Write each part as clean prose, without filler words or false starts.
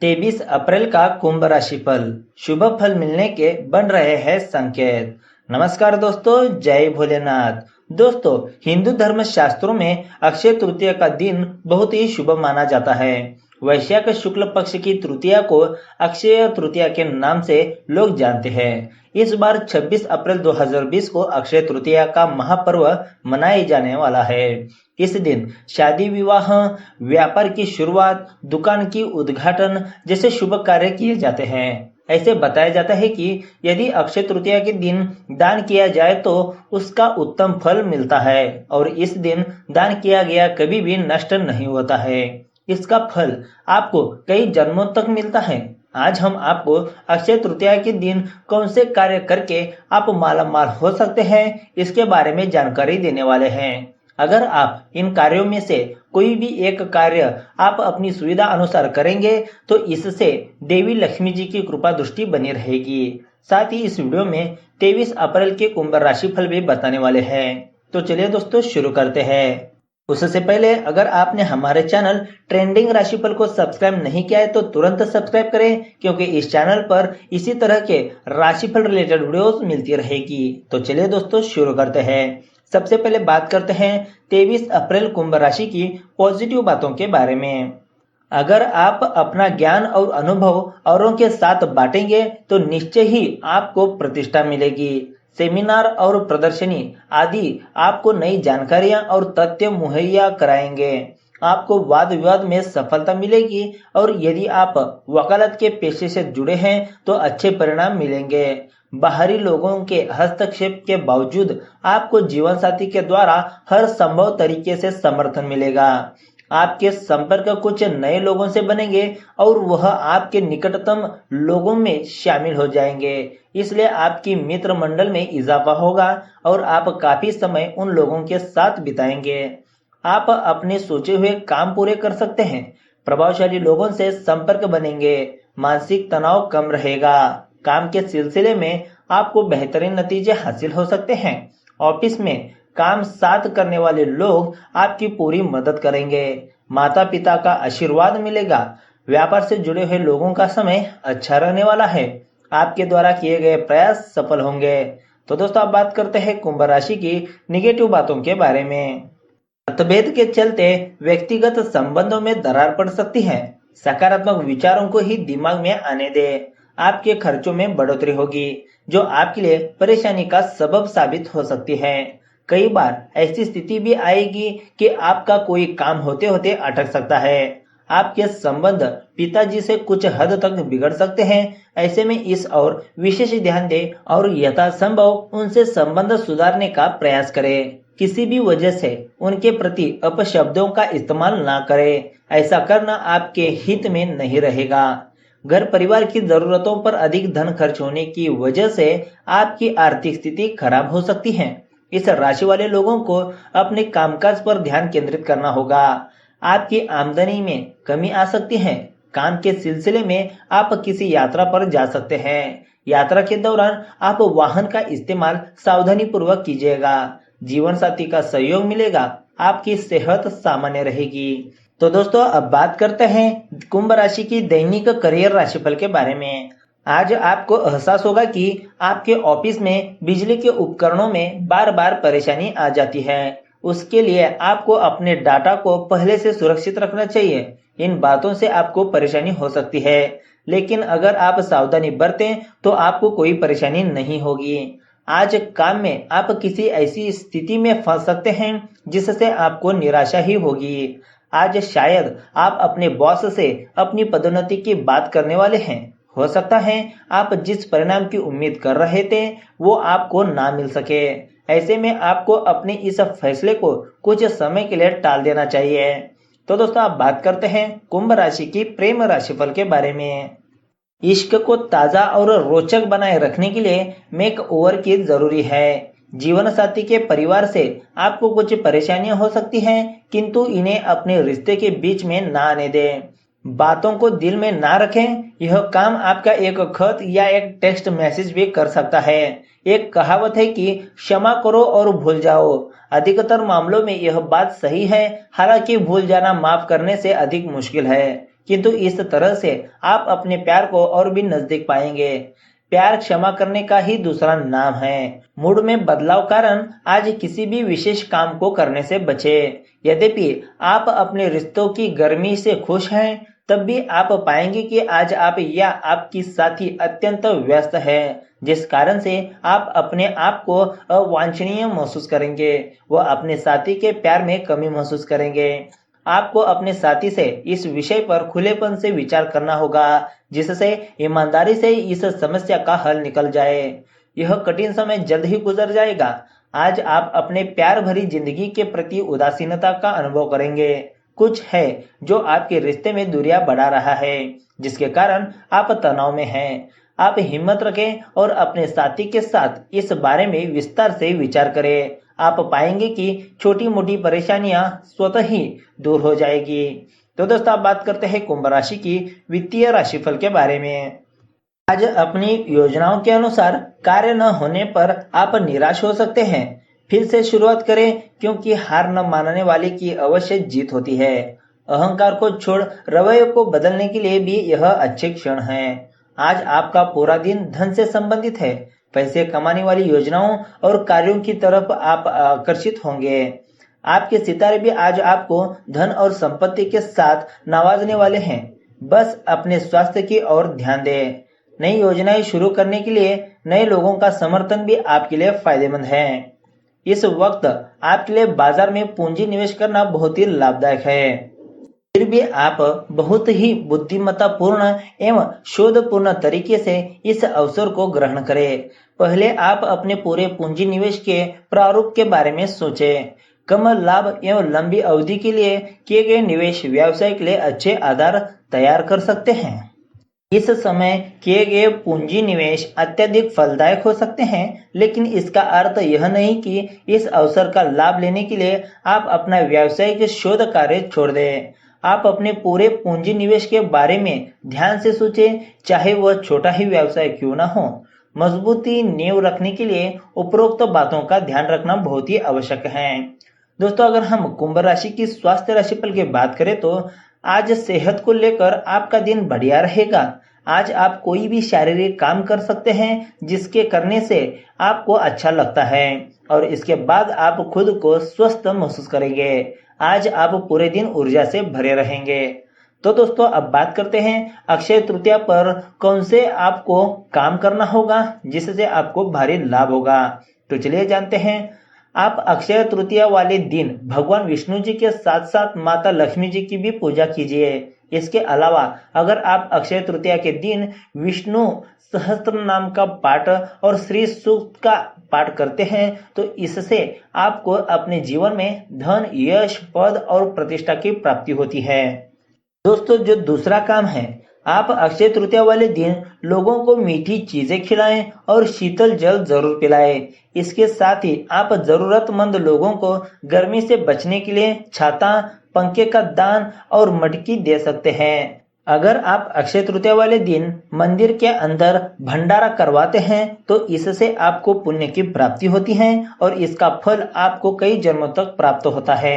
23 अप्रैल का कुंभ राशिफल। शुभ फल मिलने के बन रहे हैं संकेत। नमस्कार दोस्तों, जय भोलेनाथ। दोस्तों, हिंदू धर्म शास्त्रों में अक्षय तृतीया का दिन बहुत ही शुभ माना जाता है। वैशाख शुक्ल पक्ष की तृतीया को अक्षय तृतीया के नाम से लोग जानते हैं। इस बार 26 अप्रैल 2020 को अक्षय तृतीया का महापर्व मनाए जाने वाला है। इस दिन शादी, विवाह, व्यापार की शुरुआत, दुकान की उद्घाटन जैसे शुभ कार्य किए जाते हैं। ऐसे बताया जाता है कि यदि अक्षय तृतीया के दिन दान किया जाए तो उसका उत्तम फल मिलता है और इस दिन दान किया गया कभी भी नष्ट नहीं होता है। इसका फल आपको कई जन्मों तक मिलता है। आज हम आपको अक्षय तृतीया के दिन कौन से कार्य करके आप माला माल हो सकते हैं, इसके बारे में जानकारी देने वाले हैं। अगर आप इन कार्यों में से कोई भी एक कार्य आप अपनी सुविधा अनुसार करेंगे तो इससे देवी लक्ष्मी जी की कृपा दृष्टि बनी रहेगी। साथ ही इस वीडियो में 23 अप्रैल के कुंभ राशि फल भी बताने वाले हैं। तो चलिए दोस्तों, शुरू करते हैं। उससे पहले अगर आपने हमारे चैनल ट्रेंडिंग राशिफल को सब्सक्राइब नहीं किया है तो तुरंत सब्सक्राइब करें, क्योंकि इस चैनल पर इसी तरह के राशिफल रिलेटेड वीडियोस मिलती रहेगी। तो चलिए दोस्तों, शुरू करते हैं। सबसे पहले बात करते हैं 23 अप्रैल कुंभ राशि की पॉजिटिव बातों के बारे में। अगर आप अपना ज्ञान और अनुभव औरों के साथ बांटेंगे तो निश्चय ही आपको प्रतिष्ठा मिलेगी। सेमिनार और प्रदर्शनी आदि आपको नई जानकारियां और तथ्य मुहैया कराएंगे। आपको वाद विवाद में सफलता मिलेगी और यदि आप वकालत के पेशे से जुड़े हैं तो अच्छे परिणाम मिलेंगे। बाहरी लोगों के हस्तक्षेप के बावजूद आपको जीवन साथी के द्वारा हर संभव तरीके से समर्थन मिलेगा। आपके संपर्क कुछ नए लोगों से बनेंगे और वह आपके निकटतम लोगों में शामिल हो जाएंगे। इसलिए आपकी मित्र मंडल में इजाफा होगा और आप काफी समय उन लोगों के साथ बिताएंगे। आप अपने सोचे हुए काम पूरे कर सकते हैं। प्रभावशाली लोगों से संपर्क बनेंगे। मानसिक तनाव कम रहेगा। काम के सिलसिले में आपको बेहतरीन नतीजे हासिल हो सकते हैं। ऑफिस में काम साथ करने वाले लोग आपकी पूरी मदद करेंगे। माता पिता का आशीर्वाद मिलेगा। व्यापार से जुड़े हुए लोगों का समय अच्छा रहने वाला है। आपके द्वारा किए गए प्रयास सफल होंगे। तो दोस्तों, आप बात करते हैं कुंभ राशि की निगेटिव बातों के बारे में। मतभेद के चलते व्यक्तिगत संबंधों में दरार पड़ सकती है। सकारात्मक विचारों को ही दिमाग में आने दे। आपके खर्चों में बढ़ोतरी होगी जो आपके लिए परेशानी का सबब साबित हो सकती है। कई बार ऐसी स्थिति भी आएगी कि आपका कोई काम होते होते अटक सकता है। आपके संबंध पिताजी से कुछ हद तक बिगड़ सकते हैं। ऐसे में इस और विशेष ध्यान दें और यथासंभव उनसे संबंध सुधारने का प्रयास करें। किसी भी वजह से उनके प्रति अपशब्दों का इस्तेमाल ना करें। ऐसा करना आपके हित में नहीं रहेगा। घर परिवार की जरूरतों पर अधिक धन खर्च होने की वजह से आपकी आर्थिक स्थिति खराब हो सकती है। इस राशि वाले लोगों को अपने कामकाज पर ध्यान केंद्रित करना होगा। आपकी आमदनी में कमी आ सकती है। काम के सिलसिले में आप किसी यात्रा पर जा सकते हैं। यात्रा के दौरान आप वाहन का इस्तेमाल सावधानी पूर्वक कीजिएगा। जीवन साथी का सहयोग मिलेगा। आपकी सेहत सामान्य रहेगी। तो दोस्तों, अब बात करते हैं कुंभ राशि की दैनिक करियर राशिफल के बारे में। आज आपको एहसास होगा कि आपके ऑफिस में बिजली के उपकरणों में बार बार परेशानी आ जाती है। उसके लिए आपको अपने डाटा को पहले से सुरक्षित रखना चाहिए। इन बातों से आपको परेशानी हो सकती है, लेकिन अगर आप सावधानी बरतें तो आपको कोई परेशानी नहीं होगी। आज काम में आप किसी ऐसी स्थिति में फंस सकते हैं जिससे आपको निराशा ही होगी। आज शायद आप अपने बॉस से अपनी पदोन्नति की बात करने वाले हैं। हो सकता है आप जिस परिणाम की उम्मीद कर रहे थे वो आपको ना मिल सके। ऐसे में आपको अपने इस फैसले को कुछ समय के लिए टाल देना चाहिए। तो दोस्तों, आप बात करते हैं कुंभ राशि की प्रेम राशिफल के बारे में। इश्क को ताजा और रोचक बनाए रखने के लिए मेक ओवर की जरूरी है। जीवन साथी के परिवार से आपको कुछ परेशानियां हो सकती हैं, किंतु इन्हें अपने रिश्ते के बीच में ना आने दें। बातों को दिल में ना रखें। यह काम आपका एक खत या एक टेक्स्ट मैसेज भी कर सकता है। एक कहावत है कि क्षमा करो और भूल जाओ। अधिकतर मामलों में यह बात सही है, हालांकि भूल जाना माफ करने से अधिक मुश्किल है, किंतु इस तरह से आप अपने प्यार को और भी नजदीक पाएंगे। प्यार क्षमा करने का ही दूसरा नाम है। मूड में बदलाव कारण आज किसी भी विशेष काम को करने से बचे। यद्यपि आप अपने रिश्तों की गर्मी से खुश हैं, तब भी आप पाएंगे कि आज आप या आपकी साथी अत्यंत व्यस्त है, जिस कारण से आप अपने आप को अवांछनीय महसूस करेंगे। वह अपने साथी के प्यार में कमी महसूस करेंगे। आपको अपने साथी से इस विषय पर खुलेपन से विचार करना होगा, जिससे ईमानदारी से इस समस्या का हल निकल जाए। यह कठिन समय जल्द ही गुजर जाएगा। आज आप अपने प्यार भरी जिंदगी के प्रति उदासीनता का अनुभव करेंगे। कुछ है जो आपके रिश्ते में दूरियां बढ़ा रहा है, जिसके कारण आप तनाव में हैं। आप हिम्मत रखें और अपने साथी के साथ इस बारे में विस्तार से विचार करें। आप पाएंगे कि छोटी मोटी परेशानियां स्वतः ही दूर हो जाएगी। तो दोस्तों, आप बात करते हैं कुंभ राशि की वित्तीय राशिफल के बारे में। आज अपनी योजनाओं के अनुसार कार्य न होने पर आप निराश हो सकते हैं। फिर से शुरुआत करें, क्योंकि हार न मानने वाले की अवश्य जीत होती है। अहंकार को छोड़ रवैये को बदलने के लिए भी यह अच्छे क्षण है। आज आपका पूरा दिन धन से संबंधित है। पैसे कमाने वाली योजनाओं और कार्यों की तरफ आप आकर्षित होंगे। आपके सितारे भी आज आपको धन और संपत्ति के साथ नवाजने वाले हैं। बस अपने स्वास्थ्य की ओर ध्यान दें। नई योजनाएं शुरू करने के लिए नए लोगों का समर्थन भी आपके लिए फायदेमंद है। इस वक्त आपके लिए बाजार में पूंजी निवेश करना बहुत ही लाभदायक है। फिर भी आप बहुत ही बुद्धिमत्तापूर्ण एवं शोधपूर्ण तरीके से इस अवसर को ग्रहण करें। पहले आप अपने पूरे पूंजी निवेश के प्रारूप के बारे में सोचें। कम लाभ एवं लंबी अवधि के लिए किए गए निवेश व्यवसाय के लिए अच्छे आधार तैयार कर सकते हैं। इस समय किए गए पूंजी निवेश अत्यधिक फलदायक हो सकते हैं, लेकिन इसका अर्थ यह नहीं कि इस अवसर का लाभ लेने के लिए आप अपना व्यावसायिक शोध कार्य छोड़ दें। आप अपने पूरे पूंजी निवेश के बारे में ध्यान से सोचें, चाहे वह छोटा ही व्यवसाय क्यों न हो। मजबूती नींव रखने के लिए उपरोक्त बातों का ध्यान रखना बहुत ही आवश्यक है। दोस्तों, अगर हम कुंभ राशि की स्वास्थ्य राशिफल की बात करें तो आज सेहत को लेकर आपका दिन बढ़िया रहेगा। आज आप कोई भी शारीरिक काम कर सकते हैं जिसके करने से आपको अच्छा लगता है, और इसके बाद आप खुद को स्वस्थ महसूस करेंगे। आज आप पूरे दिन ऊर्जा से भरे रहेंगे। तो दोस्तों, अब बात करते हैं अक्षय तृतीया पर कौन से आपको काम करना होगा जिससे आपको भारी लाभ होगा। तो चलिए जानते हैं। आप अक्षय तृतीया वाले दिन भगवान विष्णु जी के साथ साथ माता लक्ष्मी जी की भी पूजा कीजिए। इसके अलावा अगर आप अक्षय तृतीया के दिन विष्णु सहस्त्र नाम का पाठ और श्री सूक्त का पाठ करते हैं तो इससे आपको अपने जीवन में धन, यश, पद और प्रतिष्ठा की प्राप्ति होती है। दोस्तों, जो दूसरा काम है, आप अक्षय तृतीया वाले दिन लोगों को मीठी चीजें खिलाएं और शीतल जल जरूर पिलाएं। इसके साथ ही आप जरूरतमंद लोगों को गर्मी से बचने के लिए छाता, पंखे का दान और मटकी दे सकते हैं। अगर आप अक्षय तृतीया वाले दिन मंदिर के अंदर भंडारा करवाते हैं तो इससे आपको पुण्य की प्राप्ति होती है और इसका फल आपको कई जन्मों तक प्राप्त होता है।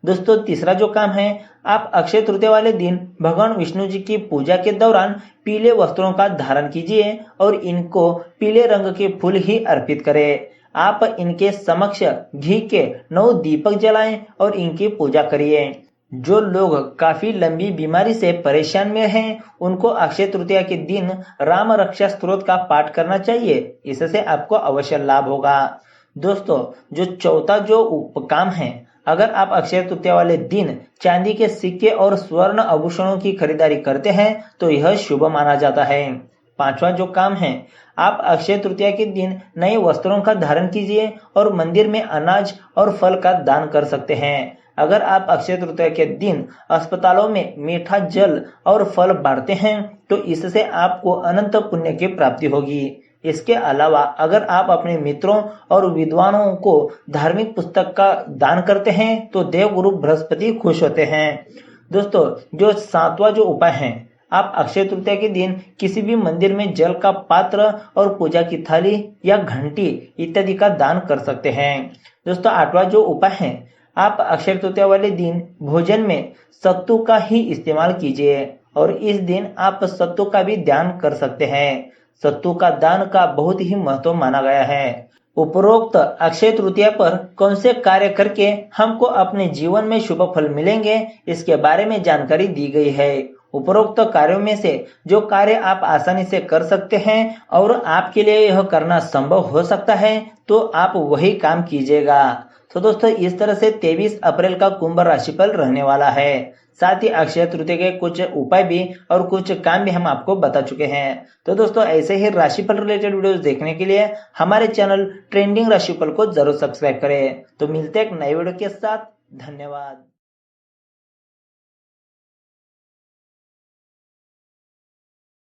दोस्तों, तीसरा जो काम है, आप अक्षय तृतीया वाले दिन भगवान विष्णु जी की पूजा के दौरान पीले वस्त्रों का धारण कीजिए और इनको पीले रंग के फूल ही अर्पित करें। आप इनके समक्ष घी के 9 दीपक जलाएं और इनकी पूजा करिए। जो लोग काफी लंबी बीमारी से परेशान में हैं, उनको अक्षय तृतीया के दिन राम रक्षा स्तोत्र का पाठ करना चाहिए। इससे आपको अवश्य लाभ होगा। दोस्तों, जो चौथा जो काम है, अगर आप अक्षय तृतीया वाले दिन चांदी के सिक्के और स्वर्ण आभूषणों की खरीदारी करते हैं तो यह शुभ माना जाता है। पांचवा जो काम है, आप अक्षय तृतीया के दिन नए वस्त्रों का धारण कीजिए और मंदिर में अनाज और फल का दान कर सकते हैं। अगर आप अक्षय तृतीया के दिन अस्पतालों में मीठा जल और फल बांटते हैं तो इससे आपको अनंत पुण्य की प्राप्ति होगी। इसके अलावा अगर आप अपने मित्रों और विद्वानों को धार्मिक पुस्तक का दान करते हैं तो देवगुरु बृहस्पति खुश होते हैं। दोस्तों, जो सातवां जो उपाय है, आप अक्षय तृतीया के दिन किसी भी मंदिर में जल का पात्र और पूजा की थाली या घंटी इत्यादि का दान कर सकते हैं। दोस्तों, आठवां जो उपाय है, आप अक्षय तृतीया वाले दिन भोजन में सत्तू का ही इस्तेमाल कीजिए और इस दिन आप सत्तू का भी दान कर सकते हैं। सत्तू का दान का बहुत ही महत्व माना गया है। उपरोक्त अक्षय तृतीया पर कौन से कार्य करके हमको अपने जीवन में शुभ फल मिलेंगे, इसके बारे में जानकारी दी गई है। उपरोक्त कार्यों में से जो कार्य आप आसानी से कर सकते हैं और आपके लिए यह करना संभव हो सकता है, तो आप वही काम कीजिएगा। तो दोस्तों, इस तरह से 23 अप्रैल का कुंभ राशिफल रहने वाला है। साथ ही अक्षय तृतीया के कुछ उपाय भी और कुछ काम भी हम आपको बता चुके हैं। तो दोस्तों, ऐसे ही राशिफल रिलेटेड वीडियोस देखने के लिए हमारे चैनल ट्रेंडिंग राशिफल को जरूर सब्सक्राइब करें। तो मिलते हैं एक नए वीडियो के साथ। धन्यवाद।